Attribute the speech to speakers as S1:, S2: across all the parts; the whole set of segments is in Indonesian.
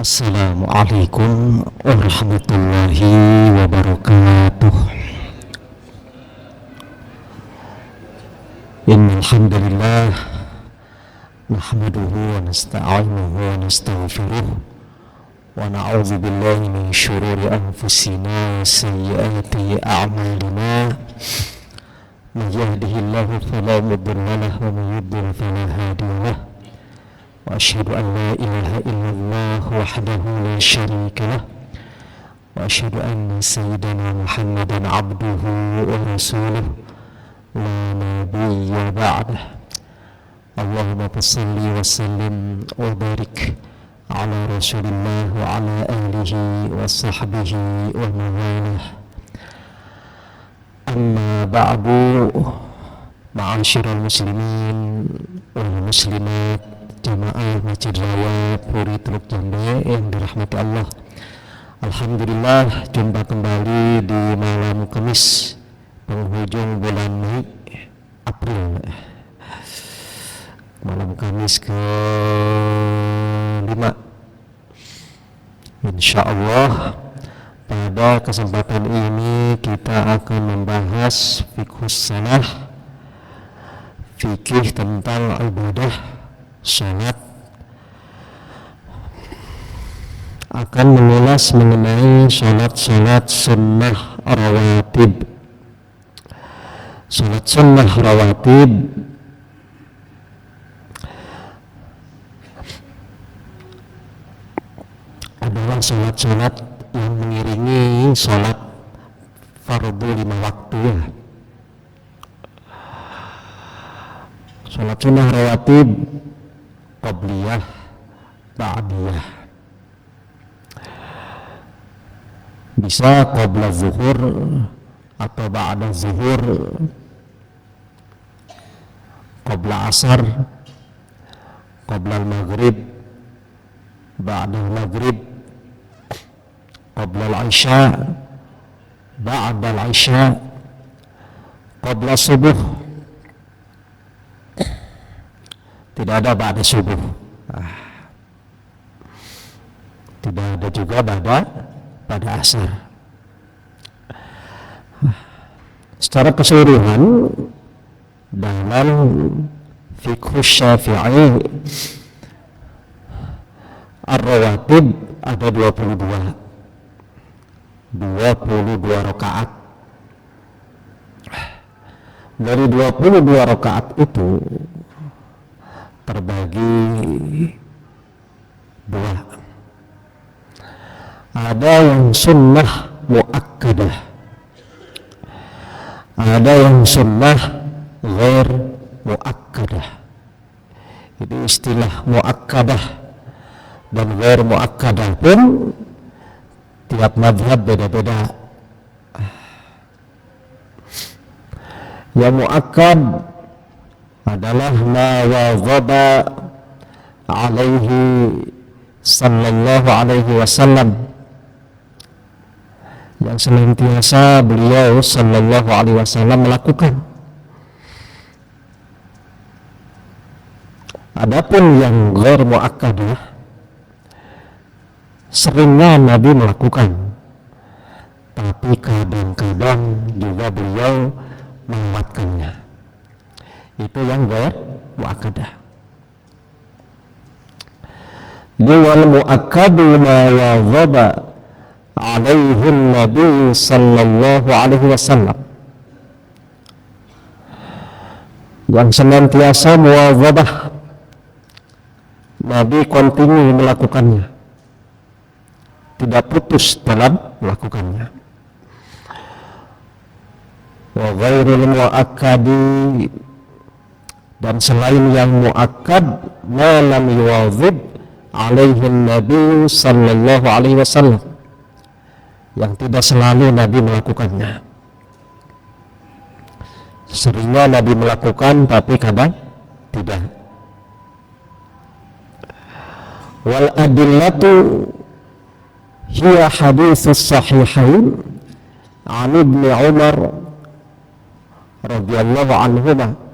S1: Assalamualaikum warahmatullahi wabarakatuh. Innal hamdalillah nahmaduhu wa nasta'inuhu wa nastaghfiruh wa na'udzu billahi min shururi anfusina wa sayyiati a'malina. Man yahdihillahu fala mudilla lahu wa man yudlil fala hadiya lahu. Wa asyhadu an la ilaha illallah wahdahu la syarika lah wa asyhadu anna sayyidana Muhammadan abduhu wa rasuluh la nabiyya ba'dah. Allahumma salli wa sallim wa barik ala rasulillah wa ala alihi wa sahbihi wa mawalah. Amma ba'du, ma'asyiral muslimin wal muslimat, jamaah Masjid Raya Puri Teluk Jambe yang dirahmati Allah. Alhamdulillah, jumpa kembali di malam Kamis penghujung bulan Mei April, malam Kamis ke-5. Insyaallah pada kesempatan ini kita akan membahas fiqhus shalah, fikih tentang ibadah salat, akan mengulas mengenai salat-salat sunnah rawatib. Salat sunnah rawatib adalah salat-salat yang mengiringi salat fardu 5 waktu ya. Salat sunnah rawatib qabliyah, ba'diyah. Bisa qabla zuhur atau ba'da zuhur, qabla asar, qabla maghrib, ba'da maghrib, qabla al-isya, ba'da al-isya, qabla subuh. Tidak ada ba'da subuh, tidak ada juga pada asar. Secara keseluruhan dalam fiqh Syafi'i, ar-rawatib ada 22 rakaat. Dari 22 rakaat itu terbagi 2. Ada yang sunnah muakkadah, ada yang sunnah ghair muakkadah. Itu istilah muakkadah dan ghair muakkadah pun tiap mazhab beda-beda. Yang muakkad adalah ma wazaba alaihi sallallahu alaihi wasallam, yang senantiasa beliau sallallahu alaihi wasallam melakukan. Adapun yang ghair muakkadah, seringnya Nabi melakukan, tapi kadang-kadang juga beliau menguatkannya. Itu yang ghair muakkadah. Wal muakkadu ma wazaba alaihi Nabi sallallahu alaihi wasallam, yang senantiasa muwazabah, Nabi kontinu melakukannya, tidak putus dalam melakukannya. Wa ghairul muakkadi, dan selain yang muakkad, ma lam yuwazib alaihi Nabi sallallahu alaihi wasallam, yang tidak selalu Nabi melakukannya. Seringnya Nabi melakukan tapi kadang tidak. Wal adillatu hiya haditsus sahihain an Ibnu Umar radhiyallahu anhuma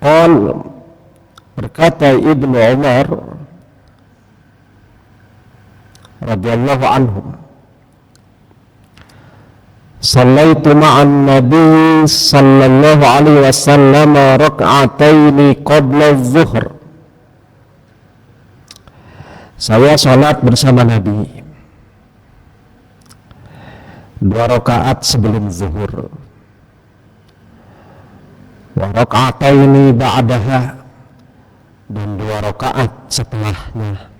S1: qala, berkata Ibnu Umar radhiyallahu anhu, "Shallaitu ma'an Nabi sallallahu alaihi wasallam rak'ataini qabla adh-dhuhr." Saya sholat bersama Nabi 2 rakaat sebelum zuhur, wa rak'ataini ba'daha, dan 2 rakaat setelahnya.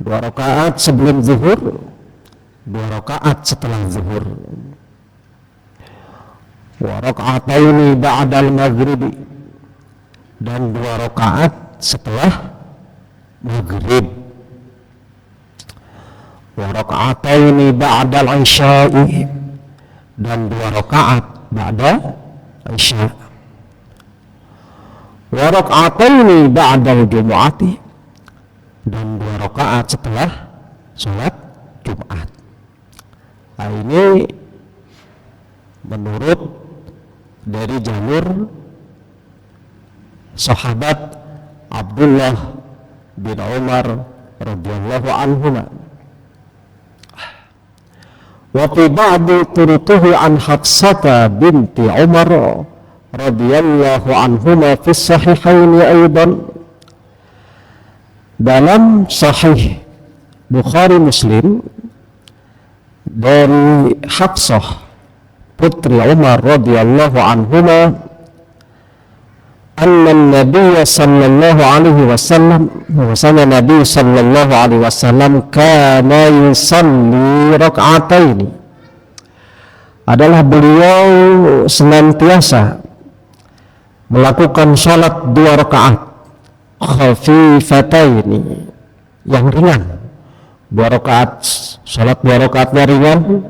S1: 2 rakaat sebelum zuhur, 2 rakaat setelah zuhur. Wa rak'ataini ba'dal maghribi, dan 2 rakaat setelah maghrib. Wa rak'ataini ba'dal isya'i, dan 2 rakaat ba'da isya'. Wa rak'ataini ba'dal jumu'ati, dan 2 rakaat setelah sholat Jumat. Nah, ini menurut dari jalur sahabat Abdullah bin Umar radhiyallahu anhuma. Wa fi ba'di turutuhu an Hafsata binti Umar radhiyallahu anhuma fi sahihaini aidan. Dalam sahih Bukhari Muslim dari Hafsah putri Umar radhiyallahu anhuma, anna Nabi sallallahu alaihi wasallam, bahwasanya Nabi sallallahu alaihi wasallam kana yusalli rak'ataini, adalah beliau senantiasa melakukan salat 2 rakaat khafifataini, yang ringan. 2 rakaat, salat 2 rakaatnya ringan,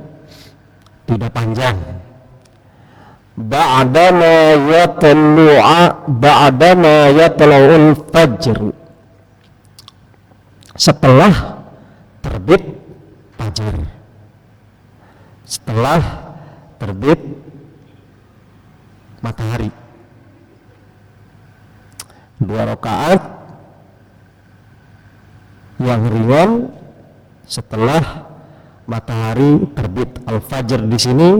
S1: tidak panjang. Ba'dama yatla'ul fajr, setelah terbit fajar, setelah terbit matahari. 2 rakaat yang ringan setelah matahari terbit. Al-fajr di sini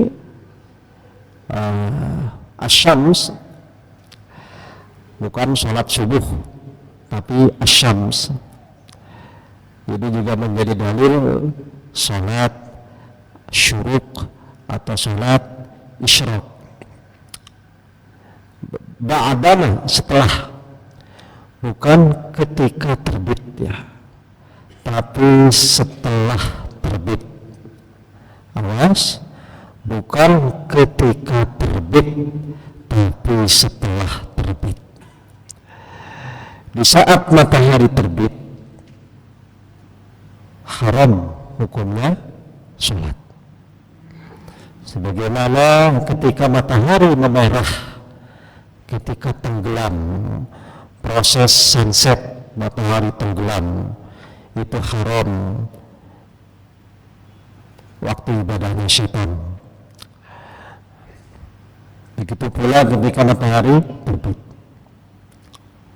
S1: asyams, bukan sholat subuh, tapi asyams. Jadi juga menjadi dalil sholat syuruk atau sholat isyraq. Ba'dama, setelah, bukan ketika terbit ya, tapi setelah terbit. Awas, bukan ketika terbit, tapi setelah terbit. Di saat matahari terbit, haram hukumnya sholat. Sebagaimana ketika matahari memerah, ketika tenggelam, proses sunset, matahari tenggelam, itu haram waktu ibadahnya syaitan. Begitu pula ketika matahari terbit.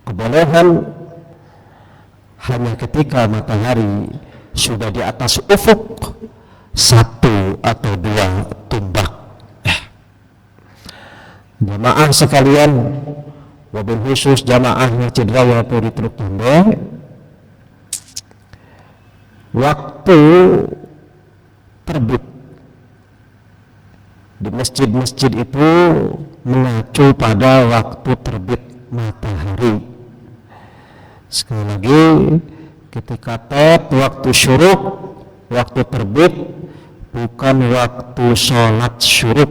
S1: Kebolehan hanya ketika matahari sudah di atas ufuk 1 atau 2 tumbak. Jamaah sekalian, wabil khusus jamaah Masjid Raya Puri Truk Tombe, waktu terbit di masjid-masjid itu mengacu pada waktu terbit matahari. Sekali lagi, ketika waktu syuruk, waktu terbit, bukan waktu sholat syuruk,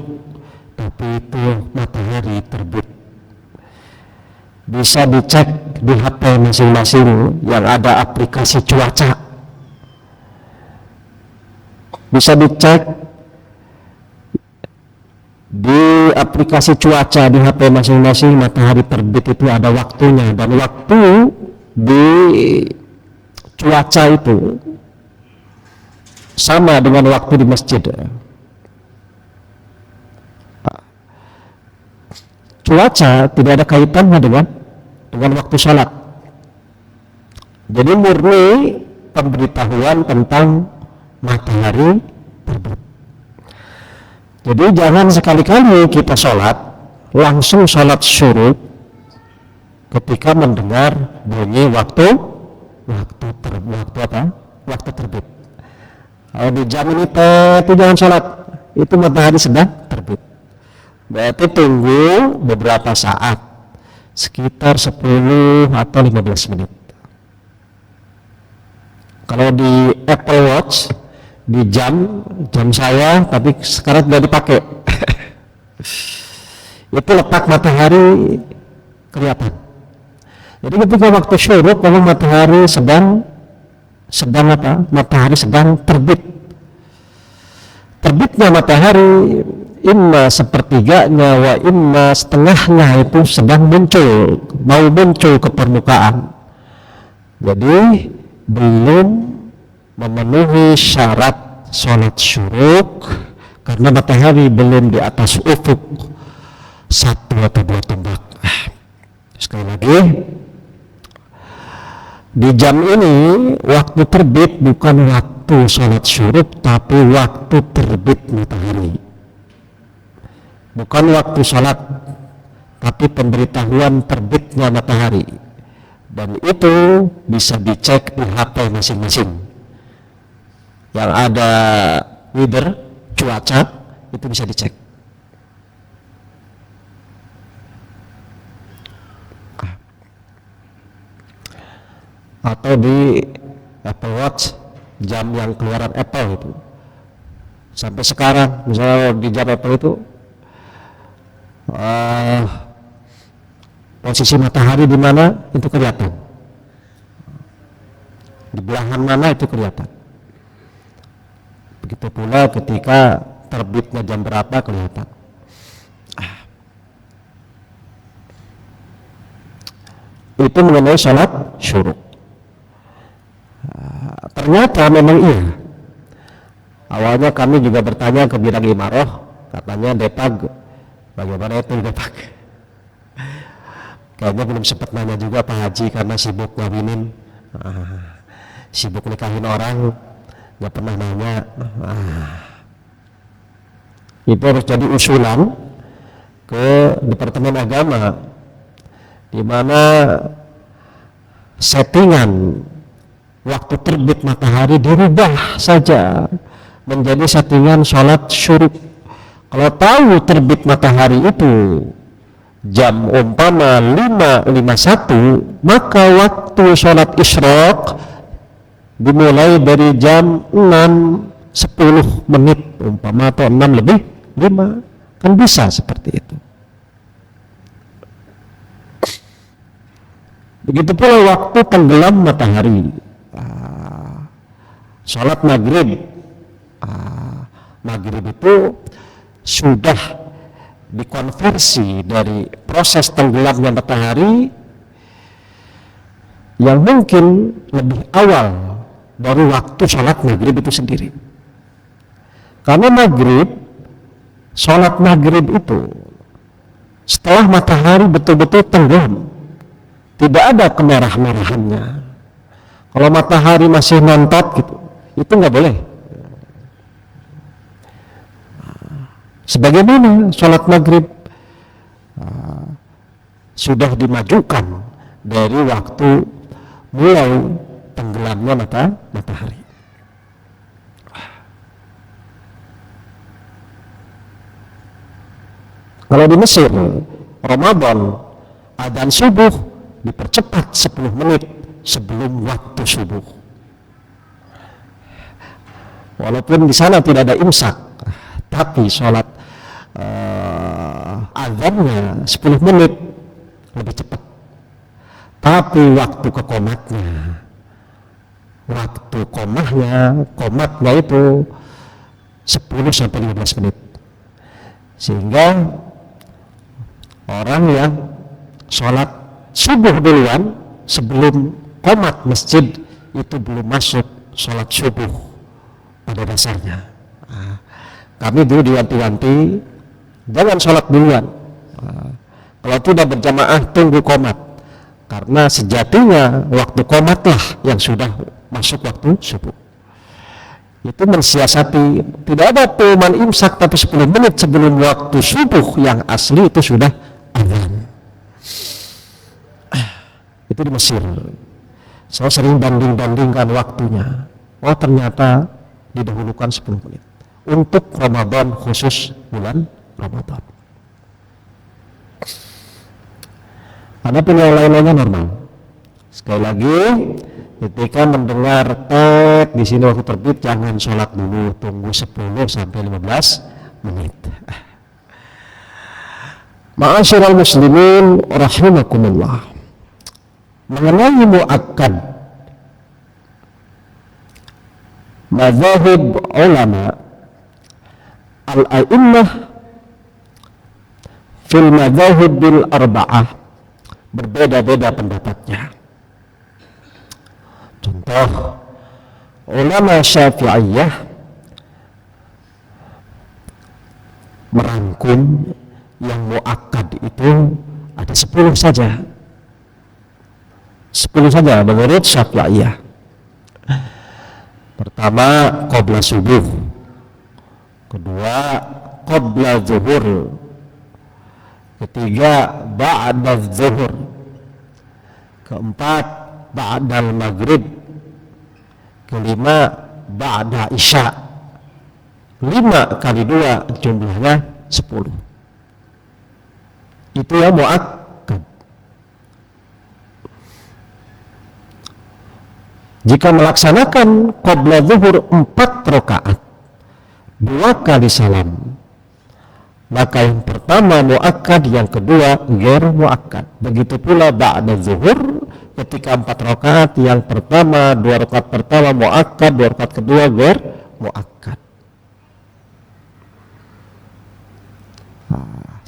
S1: tapi itu matahari terbit. Bisa dicek di HP masing-masing yang ada aplikasi cuaca. Bisa dicek di aplikasi cuaca di HP masing-masing, matahari terbit itu ada waktunya, dan waktu di cuaca itu sama dengan waktu di masjid. Cuaca tidak ada kaitannya dengan waktu sholat. Jadi murni pemberitahuan tentang matahari terbit. Jadi jangan sekali-kali kita sholat langsung sholat syuruk ketika mendengar bunyi waktu terbit. Kalau di jam ini itu jangan sholat, itu matahari sedang terbit. Berarti tunggu beberapa saat, sekitar 10 atau 15 menit. Kalau di Apple Watch, di jam saya, tapi sekarang tidak dipakai. Itu letak matahari kelihatan. Jadi ketika waktu syuruk, memang matahari sedang matahari sedang terbit. Terbitnya matahari imma sepertiganya wa imma setengahnya itu sedang mau muncul ke permukaan. Jadi belum memenuhi syarat sholat syuruk karena matahari belum di atas ufuk 1 atau 2 tombak. Sekali lagi, di jam ini waktu terbit bukan waktu sholat syuruk, tapi waktu terbit matahari. Bukan waktu sholat, tapi pemberitahuan terbitnya matahari. Dan itu bisa dicek di HP masing-masing. Yang ada weather, cuaca, itu bisa dicek. Atau di Apple Watch, jam yang keluaran Apple itu. Sampai sekarang, misalnya di jam Apple itu posisi matahari di mana itu kelihatan, di belahan mana itu kelihatan. Begitu pula ketika terbitnya jam berapa kelihatan. Itu mengenai sholat syuruk. Ternyata memang iya. Awalnya kami juga bertanya ke bidang imaroh, katanya depag, bagaimana itu depag? Kayaknya belum sempat nanya juga Pak Haji karena sibuk ngawinin, sibuk nikahin orang, nggak pernah nanya. Itu harus jadi usulan ke Departemen Agama, di mana settingan waktu terbit matahari dirubah saja menjadi settingan sholat syuruk. Kalau tahu terbit matahari itu jam umpama 5.51, maka waktu sholat isyraq dimulai dari jam 6.10 menit umpama, atau 6:05, kan bisa seperti itu. Begitu pula waktu tenggelam matahari. Sholat maghrib, maghrib itu sudah dikonversi dari proses tenggelamnya matahari yang mungkin lebih awal dari waktu sholat maghrib itu sendiri. Karena maghrib, sholat maghrib itu setelah matahari betul-betul tenggelam, tidak ada kemerah-merahannya. Kalau matahari masih nontot gitu, itu nggak boleh. Sebagaimana sholat maghrib sudah dimajukan dari waktu mulai tenggelamnya matahari. Kalau di Mesir, Ramadan, adzan subuh dipercepat 10 menit sebelum waktu subuh. Walaupun di sana tidak ada imsak, tapi sholat adzannya 10 menit lebih cepat. Tapi waktu komatnya itu 10 sampai 15 menit. Sehingga orang yang sholat subuh duluan sebelum qomat masjid itu belum masuk sholat subuh pada dasarnya. Kami dulu diwanti-wanti jangan sholat duluan, kalau tidak berjamaah tunggu qomat, karena sejatinya waktu qomatlah yang sudah masuk waktu subuh. Itu mensiasati, tidak ada pengumuman imsak tapi 10 menit sebelum waktu subuh yang asli itu sudah azan. Itu di Mesir. Saya sering banding-bandingkan waktunya. Oh ternyata didahulukan 10 menit untuk Ramadan, khusus bulan Ramadan. Adapun yang lain-lainnya normal. Sekali lagi, ketika mendengar tet di sini waktu terbit, jangan sholat dulu, tunggu 10 sampai 15 menit. Ma'asyiral muslimin rahimakumullah. Mengenai muakkad, mazahib ulama al-a'immah fil mazahib bil arba'ah berbeda-beda pendapatnya. Contoh, ulama Syafi'iyah merangkum yang muakkad itu ada 10 saja. 10 saja menurut Syafi'iyah. Pertama, qabla subuh. Kedua, qabla zuhur. Ketiga, ba'da zuhur. Keempat, ba'dal maghrib. Kelima, ba'da isya. 5 kali 2 jumlahnya 10. Itu yang muakkad. Jika melaksanakan qabla zuhur 4 rakaat 2 kali salam, maka yang pertama muakkad, yang kedua ghair muakkad. Begitu pula ba'da zuhur, ketika 4 rakaat, yang pertama 2 rakaat pertama muakkad, 2 rakaat kedua ghair muakkad.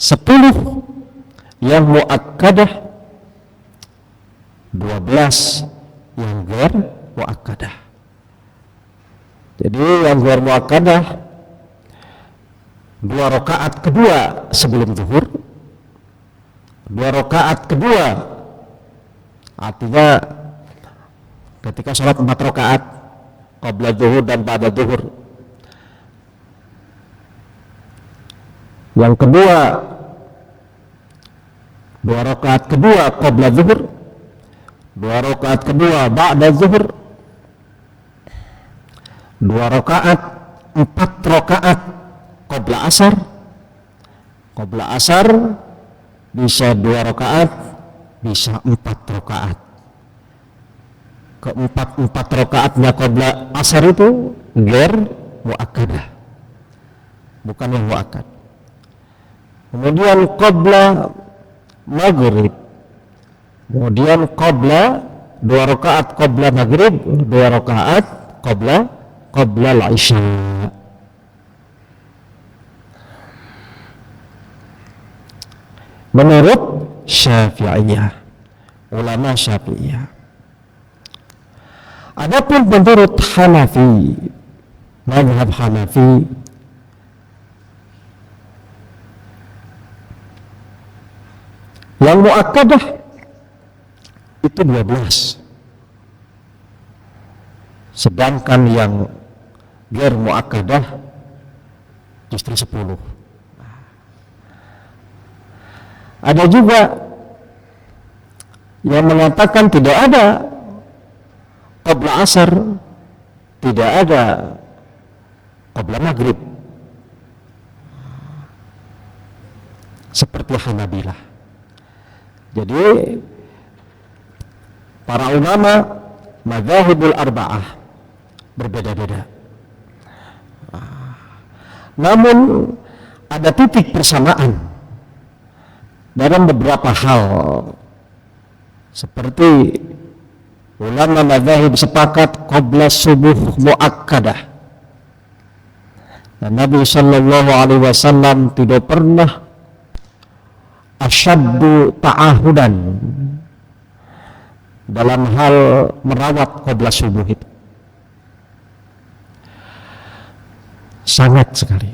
S1: 10 yang muakkadah, 12 yang ghair muakkadah. Jadi yang ghair muakkadah 2 rakaat kedua sebelum zuhur, 2 rakaat kedua, artinya ketika sholat 4 rakaat qabla zuhur dan ba'da zuhur. Yang kedua 2 rakaat kedua qabla zuhur, 2 rakaat kedua ba'da zuhur, 2 rakaat, 4 rakaat qabla asar. Qabla asar bisa 2 rakaat, bisa 4 rakaat. Keempat rakaatnya qabla asar itu ghair muakkadah, bukan yang muakkad. Kemudian qabla maghrib, kemudian qabla 2 rakaat qabla maghrib, 2 rakaat qabla al-isya. Menurut Syafi'iyah, ulama Syafi'iyah. Adapun menurut Hanafi, mazhab Hanafi, yang muakkadah itu 12, sedangkan yang ghair muakkadah justru 10. Ada juga yang mengatakan tidak ada qabla asar, tidak ada qabla maghrib, seperti Hanabilah. Jadi para ulama madzhabul arba'ah berbeda-beda. Namun ada titik persamaan dalam beberapa hal, seperti ulama madzhab sepakat qabla subuh muakkadah, dan Nabi sallallahu alaihi wasallam tidak pernah asyaddu ta'ahudan dalam hal merawat qabla subuh itu. Sangat sekali.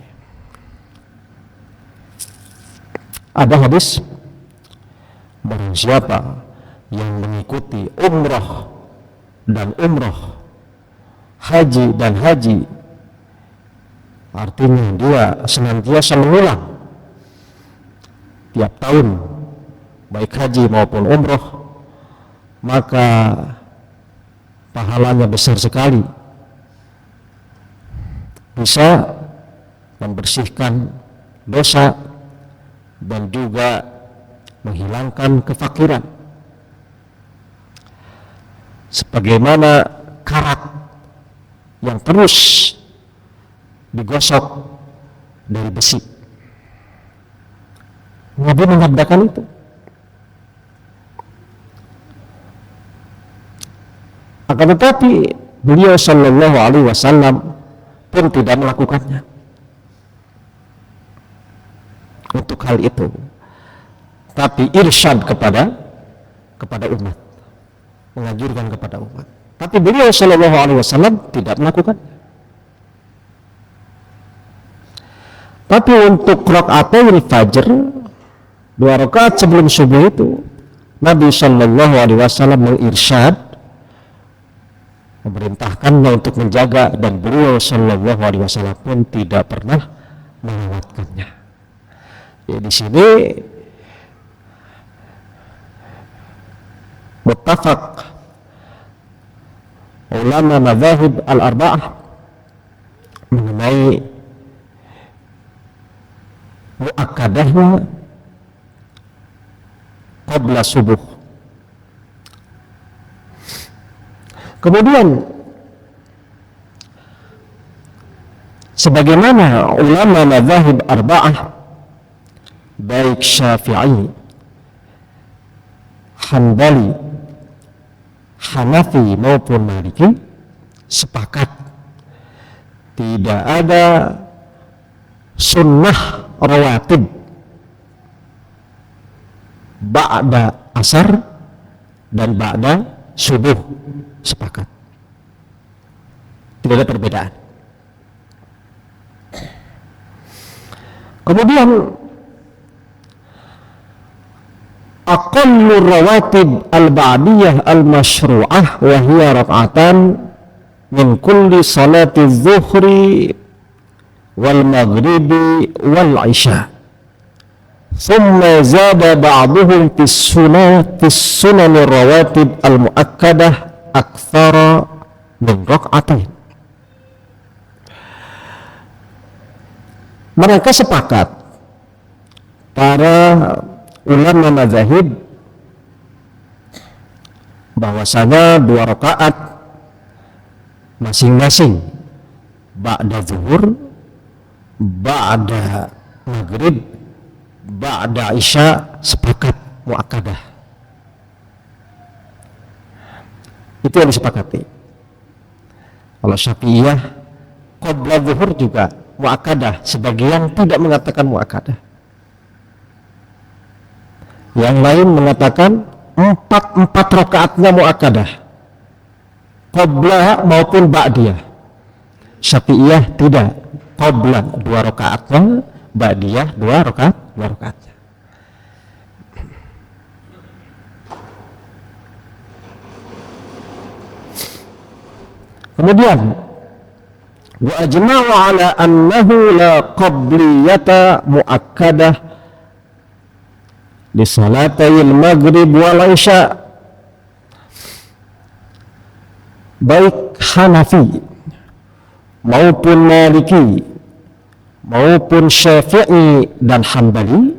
S1: Ada hadis, barang siapa yang mengikuti umrah dan umrah haji dan haji, artinya dia senantiasa mengulang tiap tahun, baik haji maupun umroh, maka pahalanya besar sekali, bisa membersihkan dosa dan juga menghilangkan kefakiran, sebagaimana karat yang terus digosok dari besi. Nabi mengabdakan itu. Akan tetapi beliau Shallallahu Alaihi Wasallam pun tidak melakukannya untuk hal itu, tapi irsyad kepada umat, menganjurkan kepada umat. Tapi beliau Shallallahu Alaihi Wasallam tidak melakukannya. Tapi untuk rakaatul fajr, 2 rakaat sebelum subuh itu, Nabi Shallallahu Alaihi Wasallam mengirsyad, memerintahkannya untuk menjaga, dan beliau Shallallahu Alaihi Wasallam pun tidak pernah melewatkannya. Ya, di sini muttafaq ulama madzhab al-arba'ah mengenai muakkadahnya qabla subuh. Kemudian sebagaimana ulama madzhab arba'ah baik Syafi'i, Hanbali, Hanafi maupun Maliki sepakat tidak ada sunnah rawatib ba'da asar dan ba'da subuh, sepakat, tidak ada perbedaan. Kemudian aqallu rawatib al-ba'diyah al-masyru'ah wa hiya rak'atan min kulli salati zuhri wal maghribi wal isya. Thumma zada ba'duhum fis sunan rawatib al-muakkadah aktsara min rak'atain. Mereka sepakat, para ulama mazahib, bahwasanya 2 rakaat masing-masing ba'da zuhur, ba'da maghrib, ba'da isya sepakat muakkadah. Itu yang disepakati. Kalau Syafi'iyah qabla zuhur juga muakkadah, sebagian tidak mengatakan muakkadah. Yang lain mengatakan 4 rakaatnya muakkadah, qabla maupun ba'diyah. Syafi'iyah tidak, qabla 2 rakaatnya, ba'diyah 2 rakaatnya. Kemudian wa ajma'u ala annahu la qabliyata muakkadah di salatayil maghrib wal isya. Baik Hanafi maupun Maliki maupun Syafi'i dan Hanbali,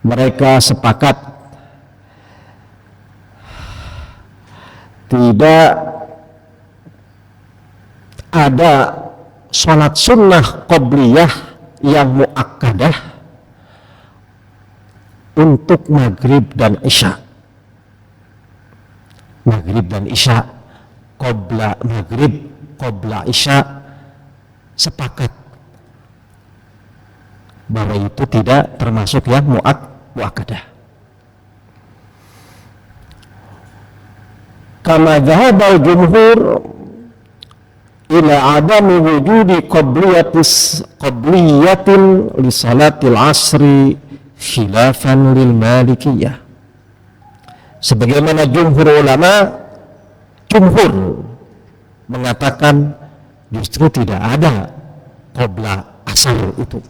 S1: mereka sepakat tidak ada sholat sunnah qabliyah yang muakkadah untuk maghrib dan isya. Maghrib dan isya, qabla maghrib, qabla isya, sepakat bahwa itu tidak termasuk yang muakkadah. Kama dhahaba al-jumhur ila adami wujudi qabliyatin li salatil asri khilafan lil malikiyah. Sebagaimana jumhur ulama, jumhur mengatakan justru tidak ada qabla asar itu.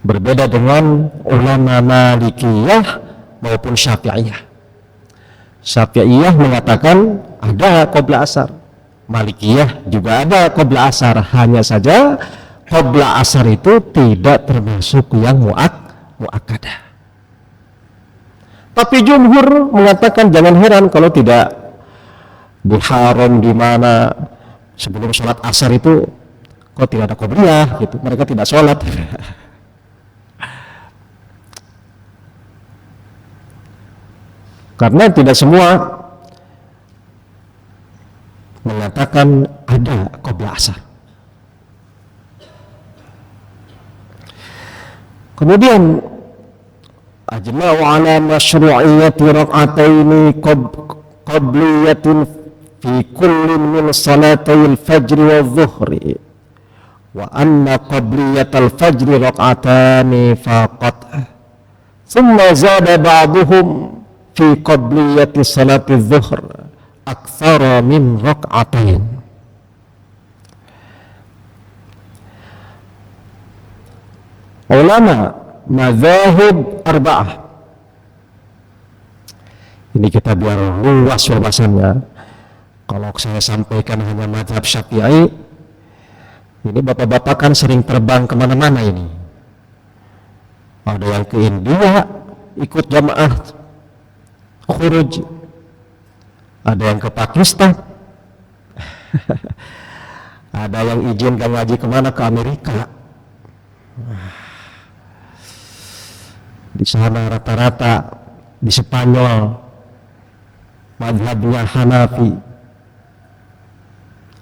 S1: Berbeda dengan ulama Malikiyah maupun Syafi'iyah. Syafi'iyah mengatakan ada qabla asar, Malikiyah juga ada qabla asar, hanya saja qabla asar itu tidak termasuk yang muakkadah. Tapi jumhur mengatakan jangan heran kalau tidak di haram di mana sebelum sholat asar itu kok tidak ada qobliyah gitu, mereka tidak sholat. Karena tidak semua mengatakan ada qabla asar. Kemudian ajma'u ala masyru'iyyati rak'ataini qabliyatin fi kullin min salatayil fajri wa dhuhri wa anna qabliyatal fajri rak'atani faqat thumma zada ba'duhum fi qabliyati salati dhuhr aktsara min rak'atain. Ulama mazahib arba'ah, ini kita biar luas wawasannya. Kalau saya sampaikan hanya mazhab Syafi'i, ini bapak-bapak kan sering terbang kemana-mana ini. Ada yang ke India ikut jamaah khuruj, ada yang ke Pakistan, ada yang izinkan ngaji kemana, ke Amerika. Di sana rata-rata di Spanyol mazhabnya Hanafi,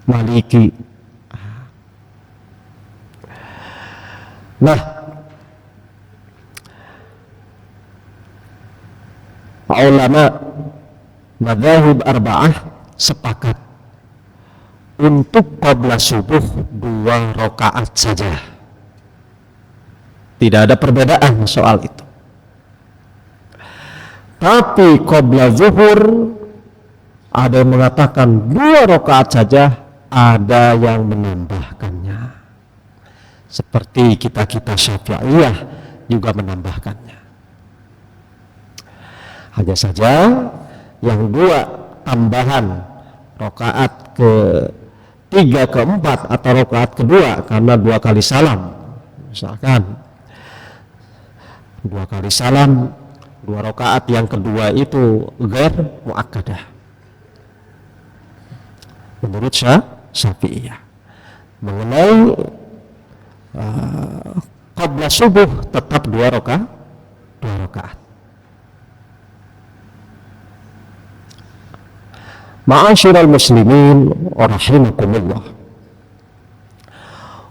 S1: Maliki. Nah, ulama mazhab arba'ah sepakat untuk qabla subuh 2 rakaat saja. Tidak ada perbedaan soal itu. Tapi qabla zuhur ada yang mengatakan 2 rakaat saja, ada yang menambahkannya. Seperti kita Syafi'iyah juga menambahkannya. Hanya saja yang 2 tambahan rakaat ke-3, ke-4 atau rakaat kedua karena 2 kali salam. Misalkan 2 kali salam, 2 rakaat yang kedua itu ghair muakkadah menurut Syafi'iyah. Mengenai qabla subuh tetap 2 rakaat. Ma'asyiral muslimin rahimakumullah,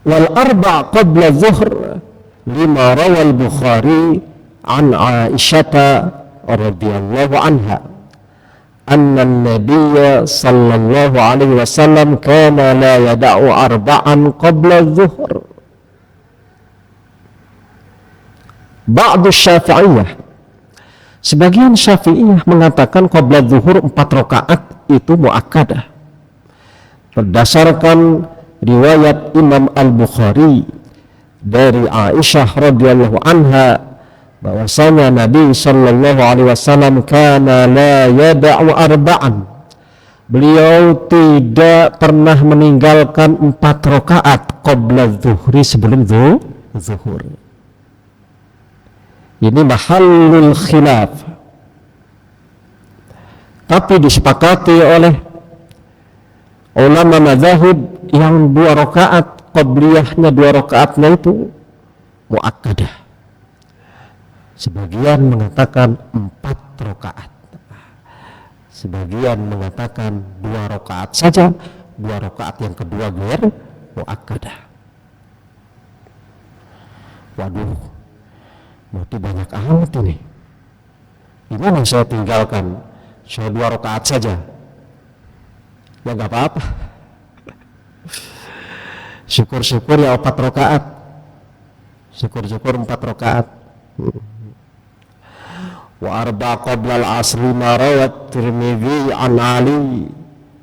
S1: wal arba' qabla zuhr lima rawal Bukhari an Aisyah radhiyallahu anha anna an-nabiy sallallahu alaihi wasallam kana la yada'u arba'an qabla zuhr. Ba'du Syafi'iyah, sebagian Syafi'iyah mengatakan qabla zuhur 4 rakaat itu muakkadah berdasarkan riwayat Imam Al-Bukhari dari Aisyah radhiyallahu anha bahwasanya Nabi sallallahu alaihi wasallam kana la yada'u arba'an, beliau tidak pernah meninggalkan 4 rakaat qabla zuhri, sebelum zuhur. Ini mahallul khilaf, tapi disepakati oleh ulama mazahib yang 2 rakaat qabliyahnya, 2 rakaatnya itu muakkadah. Sebagian mengatakan 4 rakaat, sebagian mengatakan 2 rakaat saja, 2 rakaat yang kedua ghair muakkadah. Waduh, berarti banyak amat ini. Gimana saya tinggalkan? Saya 2 rakaat saja. Ya nggak apa-apa. Syukur-syukur ya 4 rakaat. Syukur-syukur 4 rakaat. Wa arba qabla al-asri ma rawat Tirmidzi an Ali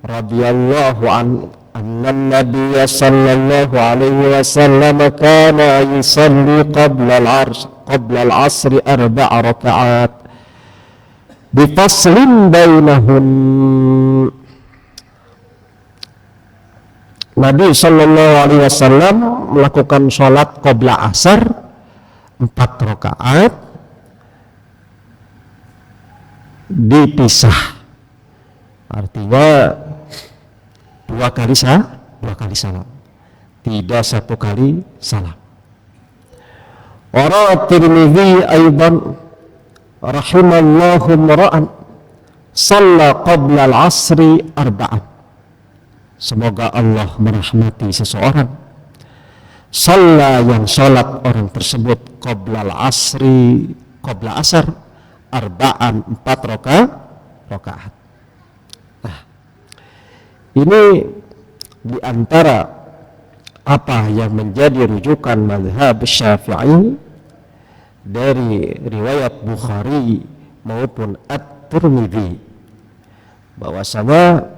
S1: radhiyallahu anna Nabiy sallallahu alaihi wasallam kana yusalli qabla al-'asr 4 raka'at bifaslin bainahum. Nabi sallallahu alaihi wasallam melakukan sholat qabla asar 4 rakaat dipisah, artinya dua kali salam, tidak satu kali salam. Wa Tirmidzi aidan rahimallahu mar'an shalla qabla al-'asri 4. Semoga Allah merahmati seseorang, shalla yang sholat orang tersebut qabla al-'asri, qabla asar 4 rakaat. Nah, ini diantara apa yang menjadi rujukan mazhab Syafi'i dari riwayat Bukhari maupun At-Tirmidzi, bahwasanya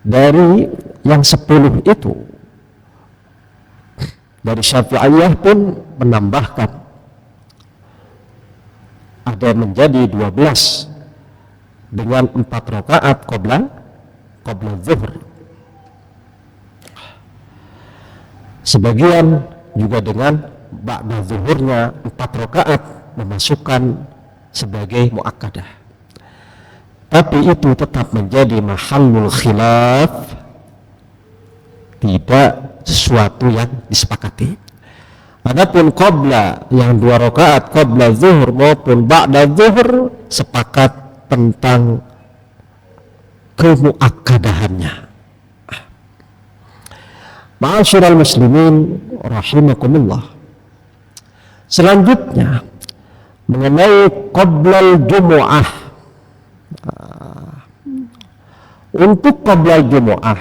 S1: dari yang 10 itu dari Syafi'iyah pun menambahkan ada menjadi 12 dengan 4 rakaat qabla zuhur. Sebagian juga dengan ba'da zuhurnya 4 rakaat memasukkan sebagai muakkadah. Tapi itu tetap menjadi mahallul khilaf, tidak sesuatu yang disepakati. Adapun qabla yang 2 rakaat qabla zuhur maupun ba'da zuhur sepakat tentang kemuakkadahannya. Ma'asyiral muslimin rahimakumullah. Selanjutnya mengenai qablal jumu'ah. Untuk qablal jumu'ah,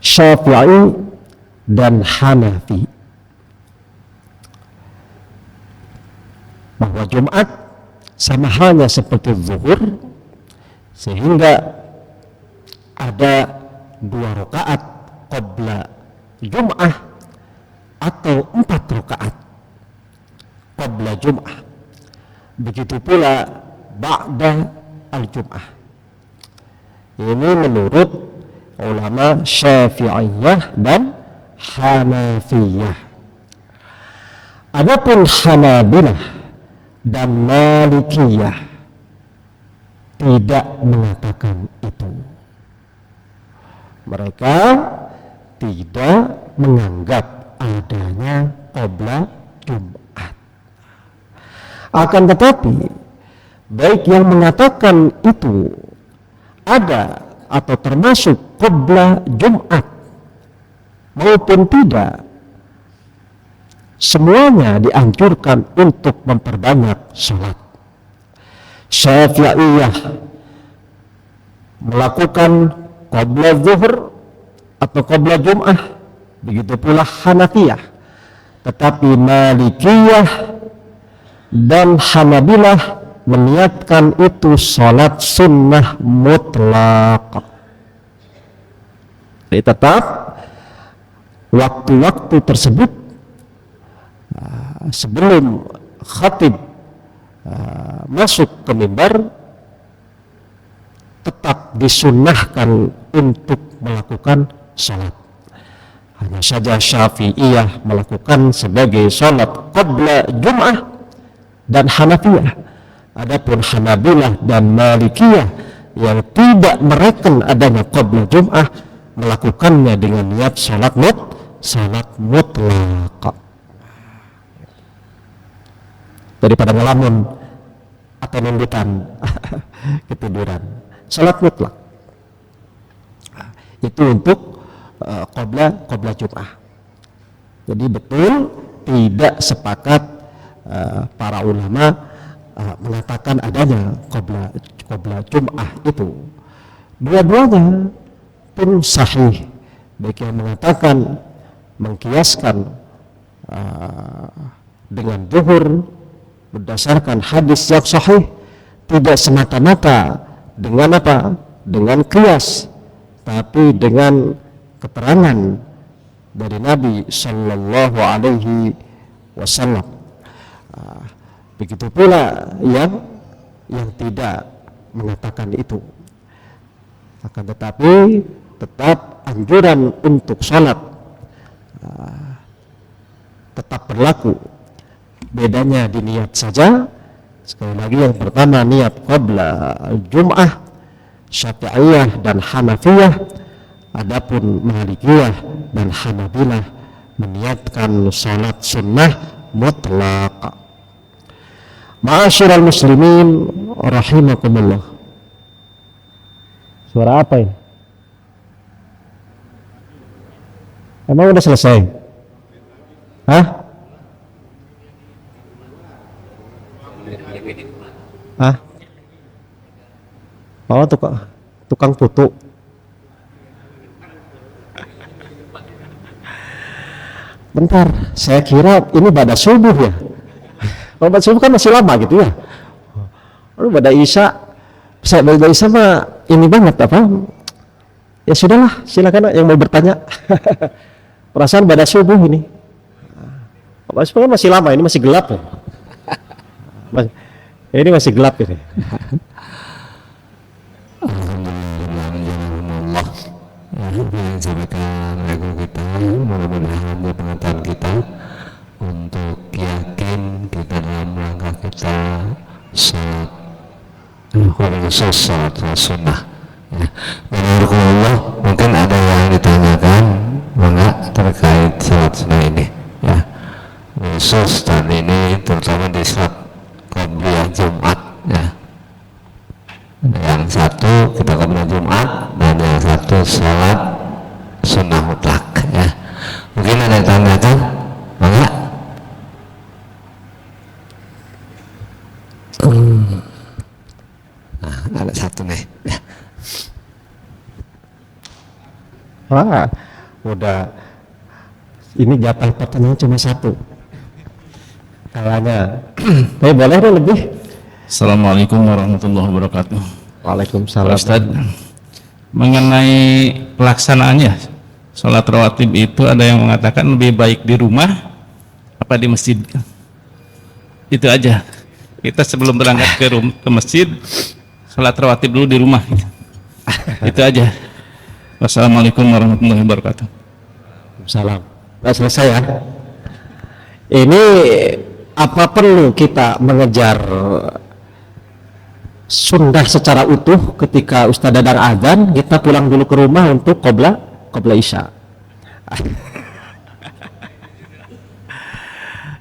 S1: Syafi'i dan Hanafi bahwa Jumat sama halnya seperti zuhur, sehingga ada 2 rakaat qabla Jum'ah atau 4 rakaat qabla Jum'ah. Begitu pula ba'da al-Jum'ah. Ini menurut ulama Syafi'iyah dan Hanafiyah. Adapun Hanabilah dan Malikiyah tidak mengatakan itu. Mereka tidak menganggap adanya qabla Jumat. Akan tetapi baik yang mengatakan itu ada atau termasuk qabla Jumat maupun tidak, semuanya dianjurkan untuk memperbanyak sholat. Syafi'iyah melakukan qabla zuhur atau qabla Jum'ah, begitu pula Hanafiyah. Tetapi Malikiyah dan Hanabilah meniatkan itu sholat sunnah mutlaq. Jadi tetap waktu-waktu tersebut sebelum khatib masuk ke mimbar tetap disunnahkan untuk melakukan sholat. Hanya saja Syafi'iyah melakukan sebagai sholat qabla Jum'ah dan Hanafiyah. Adapun Hanabilah dan Malikiyah yang tidak mereken adanya qabla Jum'ah melakukannya dengan niat sholat mutlaq. Daripada ngelamun atau nembutan ketiduran, sholat mutlak itu untuk qabla Jum'ah. Jadi betul tidak sepakat para ulama mengatakan adanya qabla Jum'ah itu. Dua-duanya pun sahih, baik yang mengatakan mengkiaskan dengan zuhur berdasarkan hadis yang sahih tidak semata-mata dengan apa? Dengan kias, tapi dengan keterangan dari Nabi Sallallahu Alaihi Wasallam. Begitu pula yang tidak mengatakan itu. Akan tetapi tetap anjuran untuk salat tetap berlaku. Bedanya di niat saja. Sekali lagi, yang pertama niat qabla Jum'ah, Syafi'iyah dan Hanafiyah. Adapun Malikiyah dan Hanabilah meniatkan salat sunnah mutlaq. Ma'asyiral muslimin rahimakumullah. Suara apa ini? Emang udah selesai? Hah? Hah? Oh, tukang putu. Bentar, saya kira ini pada subuh ya. Kalau pada subuh kan masih lama gitu ya. Lalu pada Isya, saya pada Isya mah ini banget apa? Ya sudahlah, silakan yang mau bertanya. Perasaan pada subuh ini. Pada subuh kan masih lama, ini masih gelap ya. Ini masih gelap ini. Alhamdulillah. Yang sampaikan lagu kita, mudah-mudahan pengetahuan kita untuk yakin kita dalam langkah kita salat khusus salat sunnah. Menurut mungkin ada yang ditanyakan enggak terkait salat sunnah ini ya, khusus dan ini terutama di salat qabliyah Jumat ya. Yang satu kita qabliyah Jumat dan yang satu salat sunnah mutlak ya. Mungkin ada yang tanyakan enggak? Nah, ada satu nih. Wah, udah ini jatah pertanyaan cuma satu. Kalanya, tapi boleh deh lebih.
S2: Assalamualaikum warahmatullahi wabarakatuh.
S1: Waalaikumsalam.
S2: Ustaz, mengenai pelaksanaannya sholat rawatib itu ada yang mengatakan lebih baik di rumah apa di masjid. Itu aja. Kita sebelum berangkat ke masjid sholat rawatib dulu di rumah. Itu aja. Wassalamualaikum warahmatullahi wabarakatuh.
S1: Salam. Nah, selesai ya. Ini apa perlu kita mengejar sunnah secara utuh ketika Ustaz Dadang azan, kita pulang dulu ke rumah untuk qobla Isya.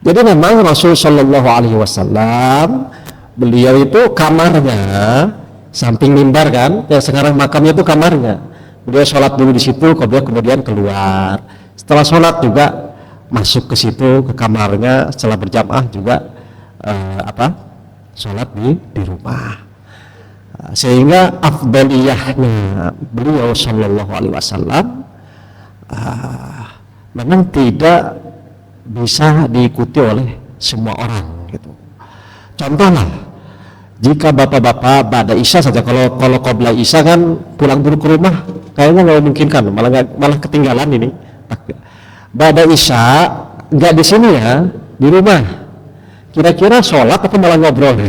S1: Jadi memang Rasul Shallallahu Alaihi Wasallam beliau itu kamarnya samping mimbar kan, ya sekarang makamnya itu kamarnya. Beliau sholat dulu di situ, kemudian keluar. Setelah sholat juga masuk ke situ ke kamarnya, setelah berjamaah juga sholat di rumah. Sehingga afdaliyahnya beliau Shallallahu Alaihi Wasallam memang tidak bisa diikuti oleh semua orang gitu. Contohnya, jika bapak-bapak pada Isya saja, kalau qabla Isya kan pulang dulu ke rumah, kayaknya nggak memungkinkan, malah ketinggalan ini. Pada Isya nggak di sini ya, di rumah. Kira-kira sholat atau malah ngobrol?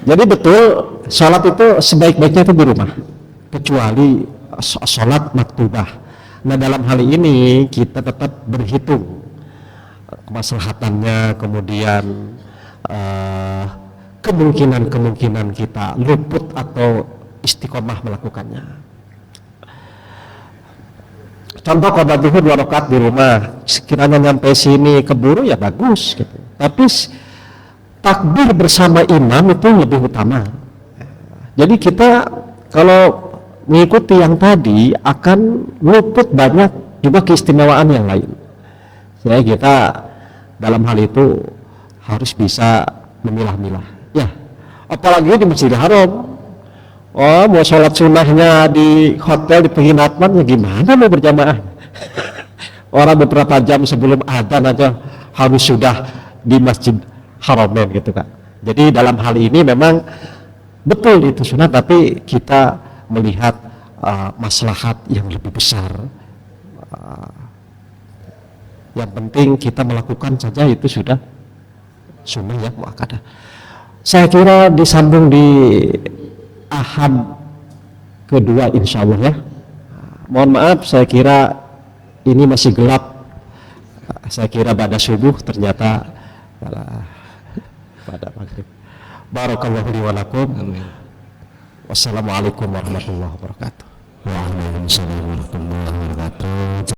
S1: Jadi betul, sholat itu sebaik-baiknya itu di rumah, kecuali sholat maktubah. Nah, dalam hal ini kita tetap berhitung kemaslahatannya, kemudian kemungkinan kita luput atau istiqomah melakukannya. Contoh qada zuhur 2 rakaat di rumah, sekiranya nyampe sini keburu ya bagus gitu. Tapi takbir bersama imam itu lebih utama. Jadi kita kalau mengikuti yang tadi akan luput banyak juga keistimewaan yang lain. Jadi kita dalam hal itu harus bisa memilah-milah. Ya, apalagi di Masjidil Haram. Oh, mau sholat sunnahnya di hotel, di penginapan, ya gimana mau berjamaah? Orang beberapa jam sebelum adzan aja harus sudah di Masjid Haramain gitu Kak. Jadi dalam hal ini memang betul itu sunat, tapi kita melihat maslahat yang lebih besar. Yang penting kita melakukan saja itu sudah sunnah ya muakkadah. Saya kira disambung di Ahad kedua insya Allah ya. Mohon maaf, saya kira ini masih gelap. Saya kira pada subuh, ternyata pada maghrib. Barakallahu li wa lakum. Wassalamualaikum warahmatullahi wabarakatuh.
S3: Waalaikumsalam warahmatullahi wabarakatuh.